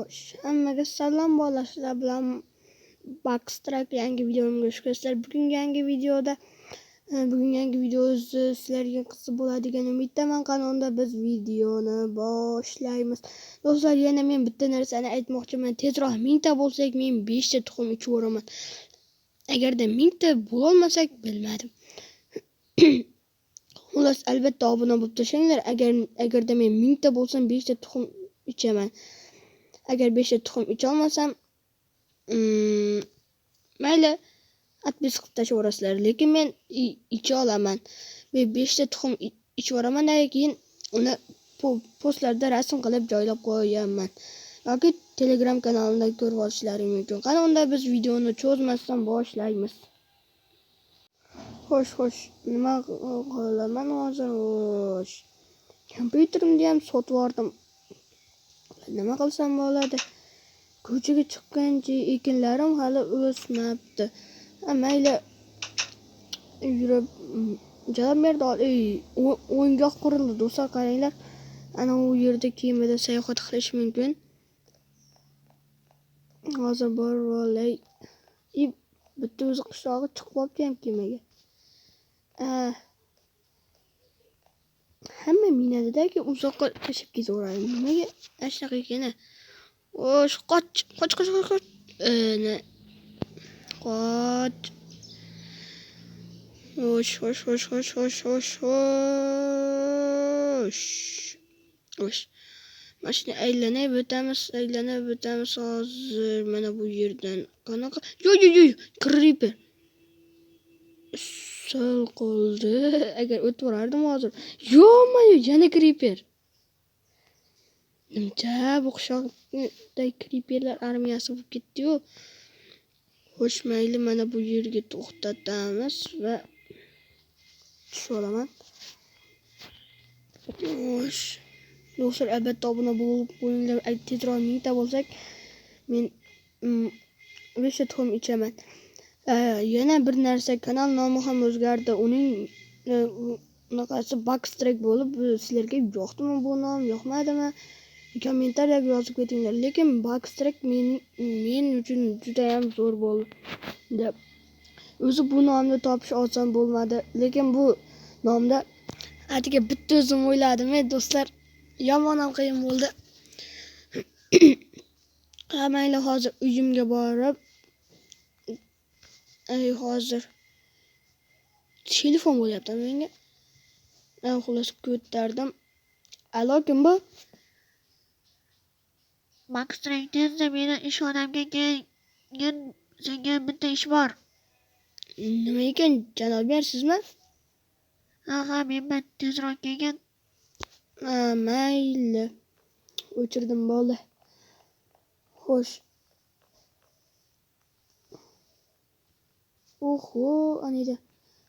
Xo'sh, hammaga salom bolalar. Sizlar bilan Backstrack yangi videomga xush kelibsizlar. Bugungi yangi videoda sizlarga qiziq bo'ladigan umiddaman. Qanunda biz videoni boshlaymiz. Do'stlar, yana men bitta narsani aytmoqchiman. Tezroq 1000 ta bo'lsak, men 5 ta tuxum ichib o'raman. Agarda 1000 ta bo'lolmasak, bilmadim. Xullas, albatta obuna bo'lib tashanglar. Agarda men 1000 ta bo'lsam, 5 ta tuxum ichaman. Agar 5 ta tuxum icha olmasam, mayli, atbis qilib tashlaverasizlar. Lekin men icha olaman. Men 5 ta tuxum ichib oraman, keyin uni postlarda rasm qilib joylab qo'yaman. Yoki Telegram kanalimda ko'rib olishlaring mumkin. Qani unda biz videoni cho'zmasdan boshlaymiz. Xo'sh, nima qilaman hozir? Xo'sh. Kompyuterimni ham sotib yubordim. Nima qilsam bo'ladi? Ko'chaga chiqqancha ekinlarim hali o'smabdi. Mayli, yurib javob berdi. O'yingoh qurildi, do'stlar, qaranglar. Ana u yerda kemada sayohat qilish mumkin. Hozir borolay. Bitta o'zi qishlog'i chiqib qolibdi ham kemaga. Hamma minadidagi uzoqqa tashib ketaveradi. Nimaga shunaqa ekan? Qoch. Qoch. Xo'sh. Mashina aylanib o'tamiz hozir mana bu yerdan. Qanaqa? Yo, Creeper. Sal qoldi. Agar o'tib borardim hozir. Yo-mayo, yana Creeper. Nimcha bu qishloqda Creeperlar armiyasi bo'lib ketdi-yu. Xo'sh, mayli, mana bu yerga to'xtatamiz va tushib olaman. Xo'sh. Do'stlar, albatta obuna bo'lib qo'yinglar. Tezroq 1000 ta bo'lsak, men 5 ta tuxum ichaman. Yana bir narsa, kanal nomi ham o'zgardi. Uning unaqasi Backstrack bo'lib, sizlarga yoqdimi bu nom, yoqmadimi? Kommentariyaga yozib ketinglar. Lekin Backstrack men uchun juda ham zo'r bo'ldi. O'zi bu nomni topish oson bo'lmadi, lekin bu nomda atiga bitta o'zim o'yladim, do'stlar. Yomon ham qiyin bo'ldi. Mayli, hozir uyimga borib, hozir telefon bo'lyapti menga. Xullas ko'tardim. Alo, kim bu? Backstrack, tezda meni ish xonamga kelgin, senga bitta ish bor. Nima ekan, janob, sizmi? Menman, tezroq kelgin. Mayli. O'chirdim, bo'ldi. Xo'sh. Oho, anida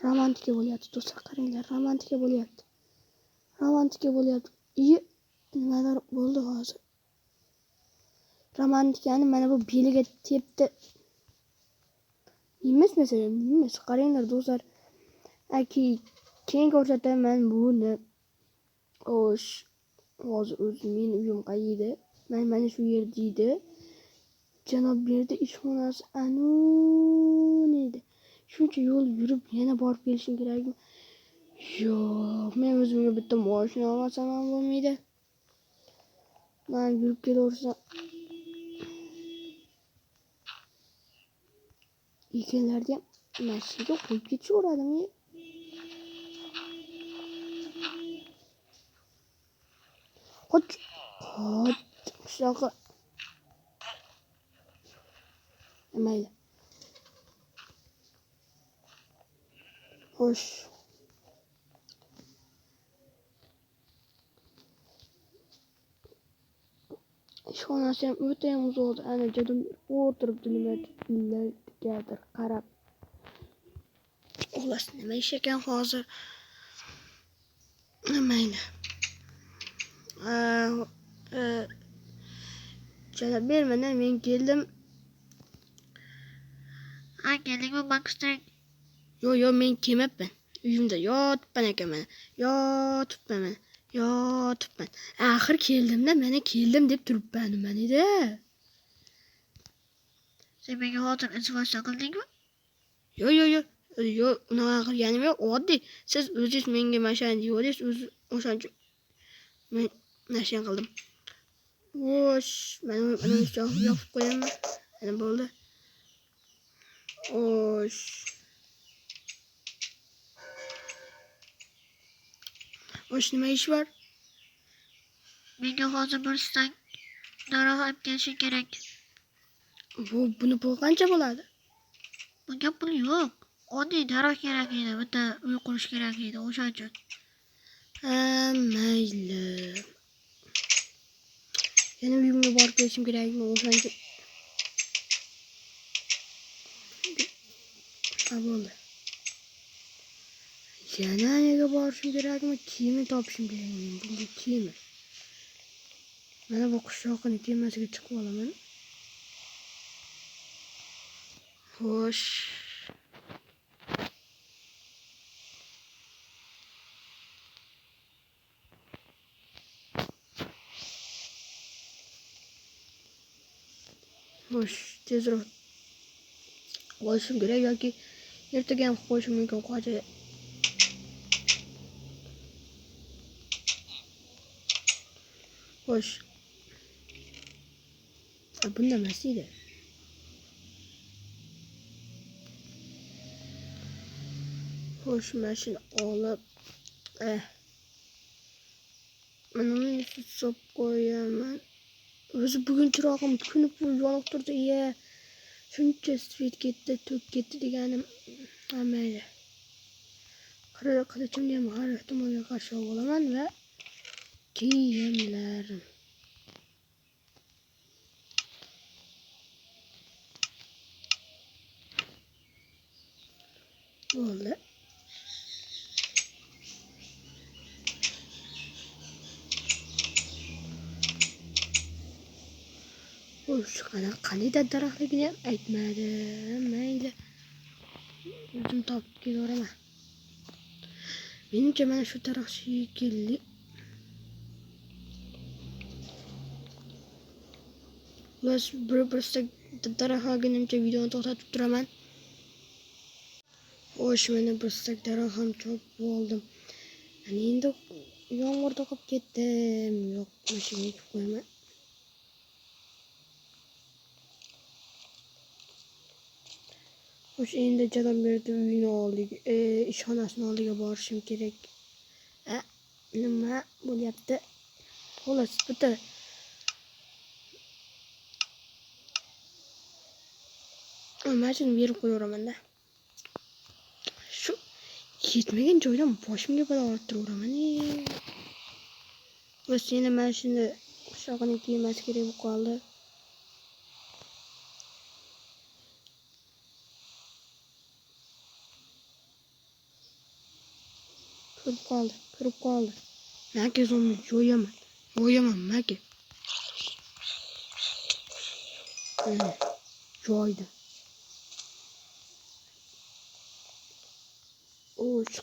romantika bo'lyapti, do'stlar, qaranglar, romantika bo'lyapti. Nimalar bo'ldi hozir? Romantikani mana bu beliga tepdi. Emas, qaranglar, do'stlar. Keyin ko'rsataman buni. Xo'sh, hozir o'zi men uyim qayerda? Mana shu yer deydi. Janob berdi ishxonasi nedi? Shuncha yo'l yurib yana borib kelishim kerakmi? Yo'q, men o'zimga bitta mashina olmasam ham bo'lmaydi. Men yurib kelaversam. Ekinlarga ham mashinaga qo'yib ketishaveradimi? Qoch. Qishloqqa. Mayli. Xo'sh. Ishxonasi ham o'ta ham uzoq. Ana jadum o'tiribdi, nimalargadir qarab. Xullas, nima ish ekan hozir? Mayli. Janob, mana men keldim. Keldingmi, Backstrack? Yo, men kelmabman. Uyimda yotibman ekan mana. Yotibman. Axir keldimda, mana keldim deb turibman mana-da. Sen menga hozir iltifot qildingmi? Yo'q, unaqa qilganim yo'q. Oddiy, siz o'zingiz menga mashani deyapsiz, o'shancha men nashan qildim. Xo'sh, mana yopib qo'yaman. Mana bo'ldi. Xo'sh. Xo'sh, nima ish bor? Menga hozir bir stang daraxt olib kelishing kerak. Buni pul qancha bo'ladi? Bunga pul yo'q. Oddiy daraxt kerak edi, bitta uy qurish kerak edi, o'sha uchun. Mayli. Yana uyimga borib kelishim kerakmi, o'shancha. Bo'ldi. Yana nega borishim kerakmi? Kiyim topishim kerakmi? Bunga kiyim. Mana bu qishloqning temasiga chiqib olaman. Xo'sh. Xo'sh, tezroq qo'yishim kerak yoki ertaga ham qo'yishim mumkin qo'yadi. Xo'sh. Bunda emas edi. Xo'sh, mashina olib mana uni solib qo'yaman. O'zi bugun chirog'im kuni bo'yi yonib turdi. Shuncha svet ketdi, to'k ketdi deganim. Mayli. Qilichimni ham har ehtimolga qarshi olaman va kiyimlarim. Bo'ldi. Xo'sh, qanday daraxtligini ham aytmadi. Mayli. O'zim topib kelaman. Menimcha mana shu daraxt shekilli. Biz bir-birsa daraxtlagunimcha videoni to'xtatib turaman. Xo'sh, mana bir stak daraxt ham chopib oldim. Endi yomg'irda qolib ketdim. Yo'q, mashinaga ekib qo'yaman. Xo'sh, endi Jalolberdi uyini oldiga, ishxonasini oldiga borishim kerak. Nima bo'lyapti? Xo'las, bitta mashina berib qo'yaveraman-da. Shu yetmagan joydan boshimga balo olib turaveraman. Bas yana mashina qishloqning kiyimasi kerak bo'lib qoldi. Kirib qoldi. Naka zomni yo'yaman, naka. Joyda.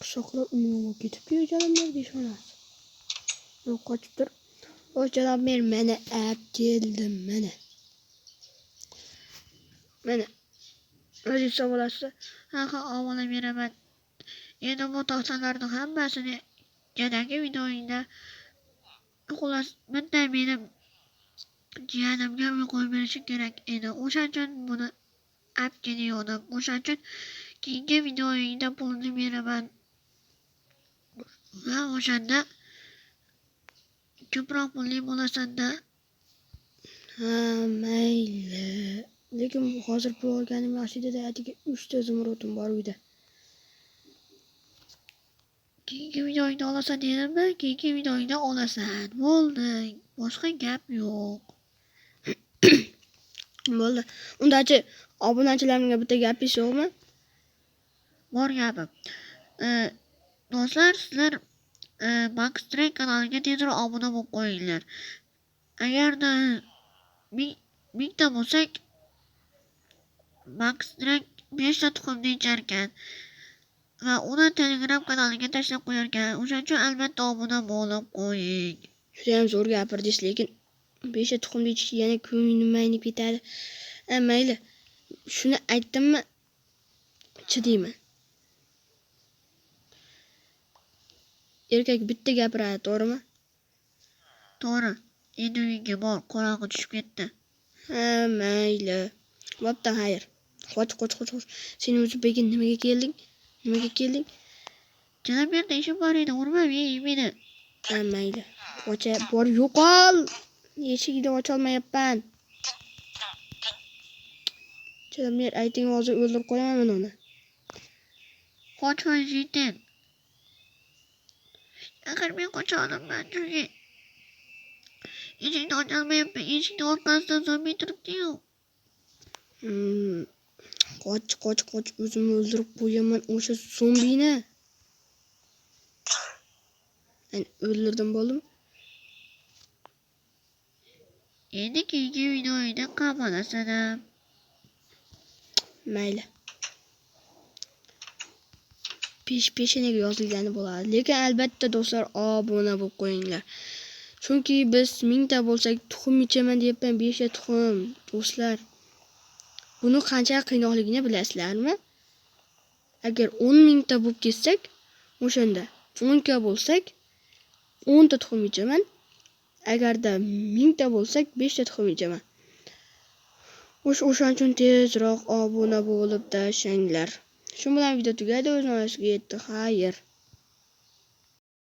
Qishloqlar umuman ketib Jalolberdi ishxonasi. Yo'q, qochib tur. Jalolberdi meni olib keldim, mana. Mana. O'zingiz savolasiz. Ha, avvalo beraman. Endi bu to'xtalarning hammasini kelagi videoingda xullas bitta mening jiyanimga uy qo'yib berishi kerak edi. O'sha uchun buni olib kelgandim. O'sha uchun keyingi videoingda pulni beraman. Va o'shanda ko'proq pulli bo'lasan-da. Mayli. Lekin hozir pul olganim yaxshi edi. Atigi 3 ta zumrudim bor uyda. Keyingi videoingda olasan dedimmi? Keyingi videoingda olasan. Bo'ldi. Boshqa gap yo'q. Bo'ldi. Undachi obunachilarimga bitta gapingiz yo'qmi? Bor gapim. Do'stlar, sizlar Max Train kanaliga tezroq obuna bo'lib qo'yinglar. Agarda 1000 ta bo'lsak, Max Train 5 ta tuxumni icharkan. va uni Telegram kanaliga tashlab qo'yarkan. O'shaning uchun albatta obuna bo'lib qo'ying. Judayam zo'r gapirdingiz, lekin 5 ta tuxumni ichishga yana ko'nglim aynib ketadi. Mayli. Shuni aytdimmi? Chidayman. Erkak bitta gapiradi, to'g'rimi? To'g'ri. Endi uyga bor, qorong'i tushib ketdi. Ha, mayli. Bo'pti, xayr. Qoch. Sen o'zi begin nimaga kelding? Janob, yerda ishim bor edi, urmang meni. Ha, mayli. Bor, yo'qol. Eshikni ocholmayapman. Janob, ayting, hozir o'ldirib qo'yaman uni. Qochmang shayton. Axir men qocha olmayman, chunki eshikni ocholmayapman. Eshikni orqasidan zombi turibdi-yu. Qoch. O'zimni o'ldirib qo'yaman o'sha zombini. Men o'ldirdim bo'ldim. Endi keyingi videoda qamalasiz. Mayli. Peshanaga yozilgani bo'ladi. Lekin albatta do'stlar obuna bo'lib qo'yinglar. Chunki biz 1000 ta bo'lsak tuxum ichaman deyapman, 5 ta tuxum. Do'stlar, buni qancha qiynoqligini bilasizlarmi? Agar 10 000 ta bo'lib ketsak, o'shanda 10 ta bo'lsak 10 ta tuxum ichaman. Agarda 1000 ta bo'lsak 5 ta tuxum ichaman. O'shaning uchun tezroq obuna bo'lib tashanglar. Shu bilan video tugadi, o'z nihoyasiga yetdi. Xayr.